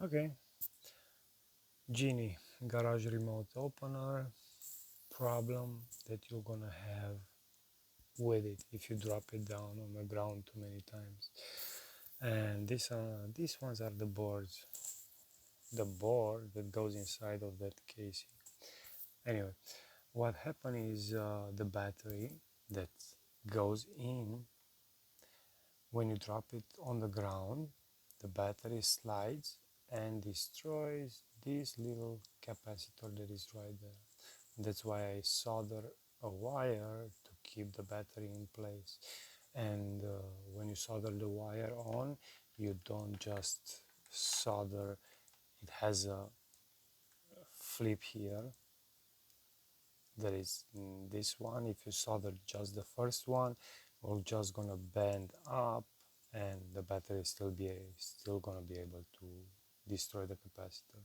Okay, Genie garage remote opener. Problem that you're gonna have with it if you drop it down on the ground too many times. And these ones are the boards, the board that goes inside of that casing. Anyway, what happened is the battery that goes in when you drop it on the ground, the battery slides and destroys this little capacitor that is right there. That's why I solder a wire to keep the battery in place. And when you solder the wire on, you don't just solder. It has a flip here. There is this one. If you solder just the first one, we're just gonna bend up, and the battery still gonna be able to destroy the capacitor.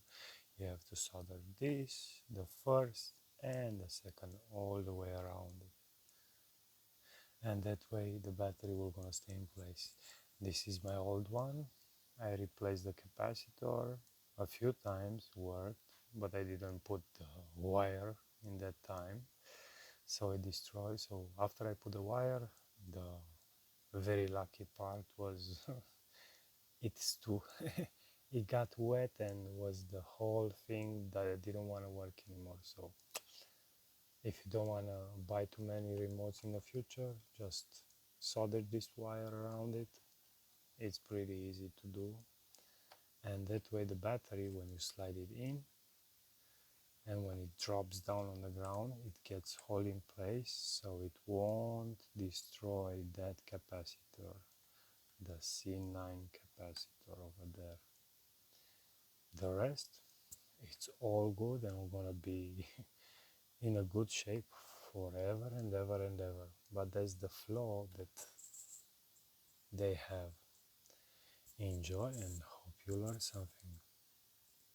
You have to solder this, the first and the second, all the way around it, and that way the battery will gonna stay in place. This is my old one. I replaced the capacitor a few times, worked, but I didn't put the wire in that time, so it destroyed. So after I put the wire, the very lucky part was it's too it got wet and was the whole thing that I didn't want to work anymore. So if you don't want to buy too many remotes in the future, just solder this wire around it. It's pretty easy to do, and that way the battery, when you slide it in and when it drops down on the ground, it gets hold in place, so it won't destroy that capacitor, the C9 capacitor over there. The rest, it's all good, and we're gonna be in a good shape forever and ever and ever. But that's the flaw that they have. Enjoy and hope you learn something.